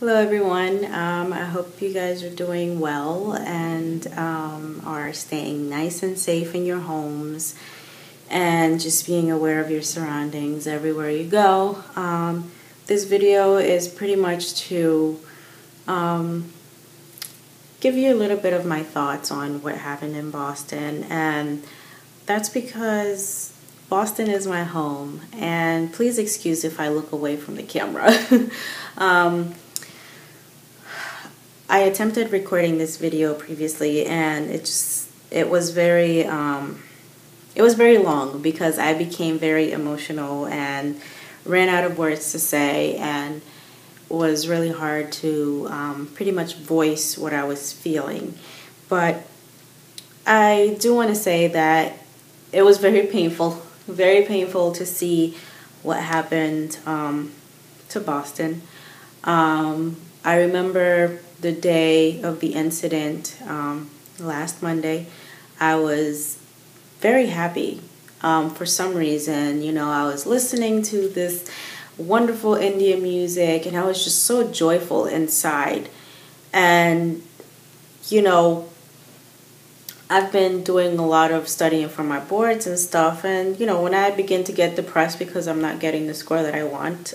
Hello everyone. I hope you guys are doing well and are staying nice and safe in your homes and just being aware of your surroundings everywhere you go. This video is pretty much to give you a little bit of my thoughts on what happened in Boston, and that's because Boston is my home, and please excuse if I look away from the camera. I attempted recording this video previously, and it was very long because I became very emotional and ran out of words to say, and was really hard to pretty much voice what I was feeling. But I do want to say that it was very painful to see what happened to Boston. I remember the day of the incident, last Monday. I was very happy. For some reason, I was listening to this wonderful Indian music, and I was just so joyful inside. And, I've been doing a lot of studying for my boards and stuff, and, when I begin to get depressed because I'm not getting the score that I want,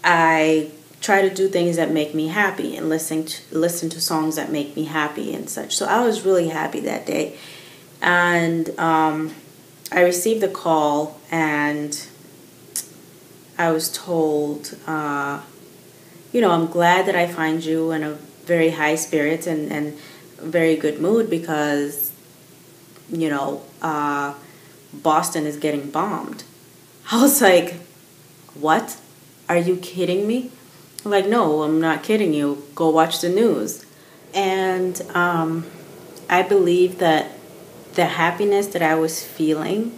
I try to do things that make me happy and listen to songs that make me happy and such. So I was really happy that day. And I received a call, and I was told, I'm glad that I find you in a very high spirits and very good mood because, Boston is getting bombed. I was like, what? Are you kidding me? I'm like, no, I'm not kidding you. Go watch the news. And I believe that the happiness that I was feeling,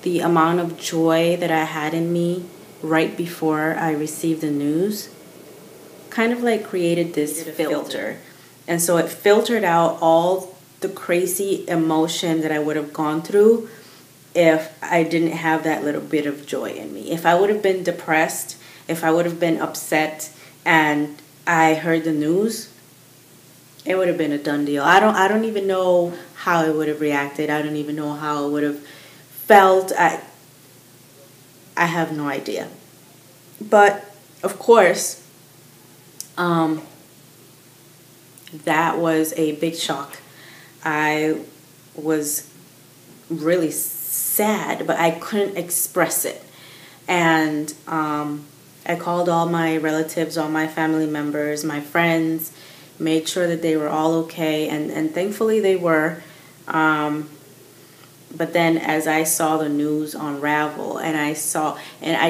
the amount of joy that I had in me right before I received the news, kind of like created this filter. And so it filtered out all the crazy emotion that I would have gone through if I didn't have that little bit of joy in me. If I would have been depressed, if I would have been upset and I heard the news, it would have been a done deal. I don't even know how I would have reacted. I don't even know how I would have felt. I have no idea. But of course, that was a big shock. I was really sad, but I couldn't express it. And I called all my relatives, all my family members, my friends, made sure that they were all okay, and thankfully they were. But then as I saw the news unravel, and I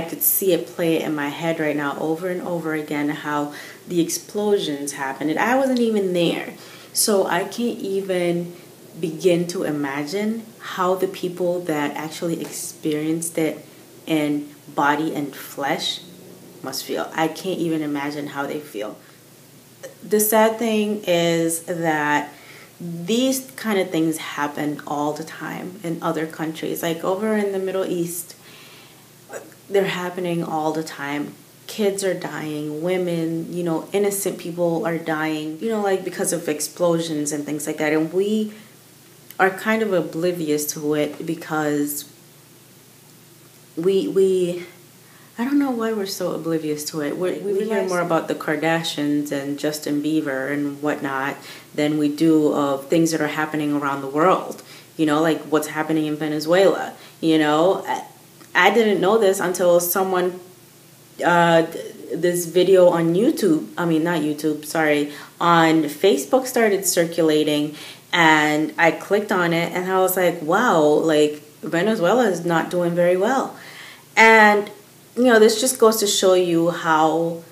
could see it play in my head right now over and over again, how the explosions happened, and I wasn't even there. So I can't even begin to imagine how the people that actually experienced it in body and flesh must feel. I can't even imagine how they feel. The sad thing is that these kind of things happen all the time in other countries. Like over in the Middle East, they're happening all the time. Kids are dying, women, innocent people are dying, like because of explosions and things like that. And we are kind of oblivious to it because we I don't know why we're so oblivious to it. We hear more about the Kardashians and Justin Bieber and whatnot than we do of things that are happening around the world. Like what's happening in Venezuela. I didn't know this until someone, this video on on Facebook started circulating, and I clicked on it, and I was like, wow, like Venezuela is not doing very well. And this just goes to show you how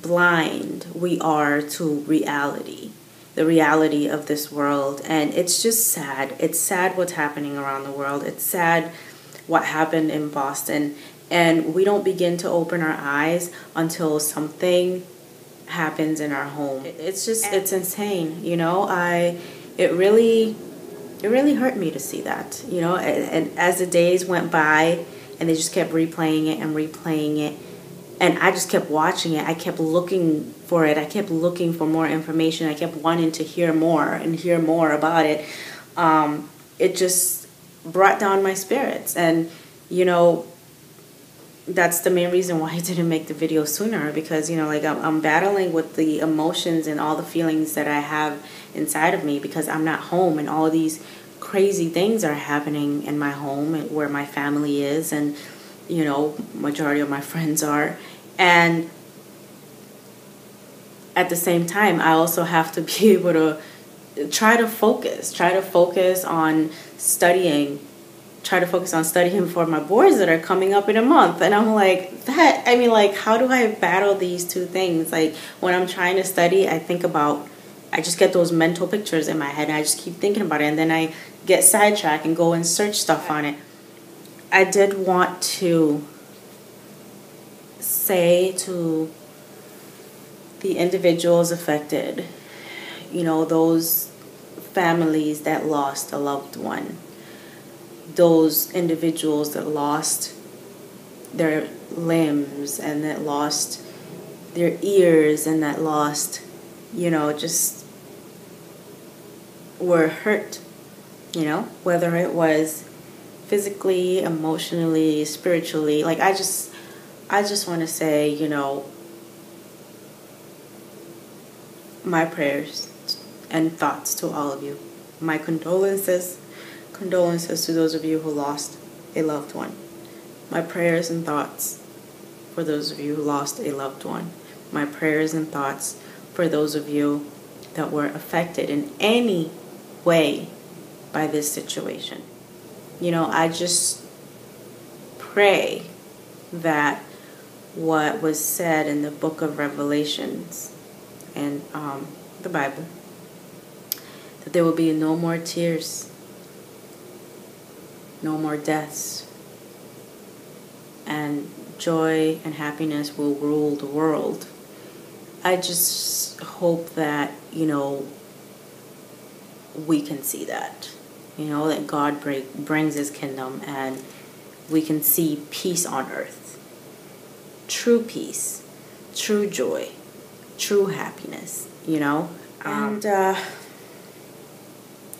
blind we are to reality, the reality of this world. And it's just sad. It's sad what's happening around the world. It's sad what happened in Boston. And we don't begin to open our eyes until something happens in our home. It's insane. It really hurt me to see that, and as the days went by, and they just kept replaying it, And I just kept watching it. I kept looking for it. I kept looking for more information. I kept wanting to hear more and hear more about it. It just brought down my spirits. And, you know, that's the main reason why I didn't make the video sooner, because, you know, like I'm battling with the emotions and all the feelings that I have inside of me, because I'm not home and all these crazy things are happening in my home and where my family is, and, you know, majority of my friends are. And at the same time, I also have to be able to try to focus on studying, for my boards that are coming up in a month. And I'm like, how do I battle these two things? Like, when I'm trying to study, I just get those mental pictures in my head, and I just keep thinking about it, and then I get sidetracked and go and search stuff on it. I did want to say to the individuals affected, you know, those families that lost a loved one, those individuals that lost their limbs and that lost their ears and that lost, you know, just were hurt, you know, whether it was physically, emotionally, spiritually. Like, I just want to say, you know, my prayers and thoughts to all of you. My condolences to those of you who lost a loved one. My prayers and thoughts for those of you who lost a loved one. My prayers and thoughts for those of you that were affected in any way by this situation. You know, I just pray that what was said in the book of Revelations and the Bible, that there will be no more tears, no more deaths, and joy and happiness will rule the world. I just hope that, you know, we can see that, you know, that God brings his kingdom and we can see peace on earth. True peace, true joy, true happiness, you know. And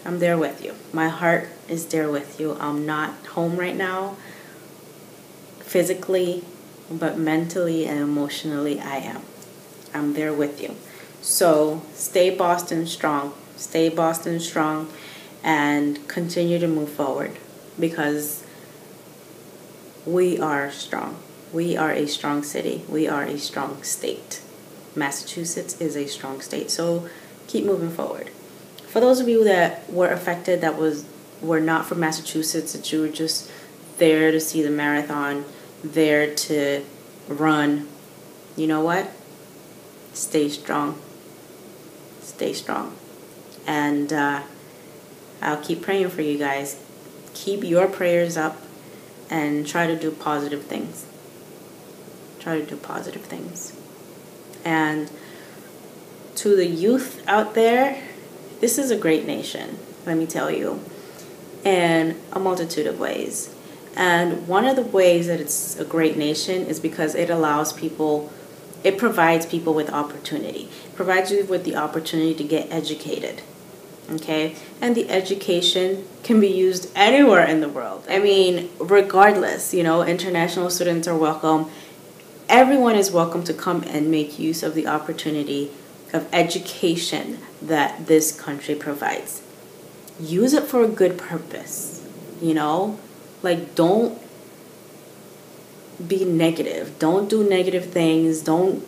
I'm there with you. My heart is there with you. I'm not home right now, physically, but mentally and emotionally I am. I'm there with you. So stay Boston strong. Stay Boston strong and continue to move forward, because we are strong. We are a strong city. We are a strong state. Massachusetts is a strong state. So keep moving forward. For those of you that were affected, that were not from Massachusetts, that you were just there to see the marathon, there to run, you know what? Stay strong. Stay strong. And I'll keep praying for you guys. Keep your prayers up and try to do positive things. Try to do positive things. And to the youth out there, this is a great nation, let me tell you, in a multitude of ways. And one of the ways that it's a great nation is because it provides people with opportunity. It provides you with the opportunity to get educated. Okay? And the education can be used anywhere in the world. I mean, regardless, you know, international students are welcome. Everyone is welcome to come and make use of the opportunity of education that this country provides. Use it for a good purpose, you know? Like, don't be negative. Don't do negative things. Don't,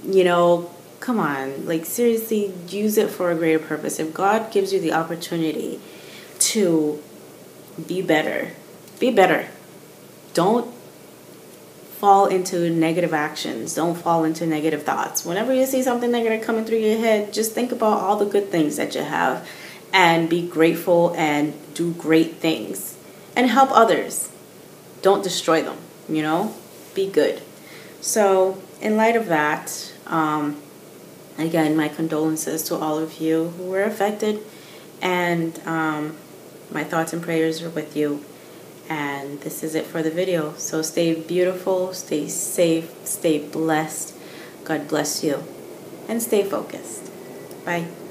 you know, come on. Like, seriously, use it for a greater purpose. If God gives you the opportunity to be better, be better. Don't fall into negative actions. Don't fall into negative thoughts. Whenever you see something negative coming through your head, just think about all the good things that you have and be grateful and do great things and help others. Don't destroy them, you know? Be good. So in light of that, again, my condolences to all of you who were affected, and my thoughts and prayers are with you. And this is it for the video. So stay beautiful, stay safe, stay blessed. God bless you. And stay focused. Bye.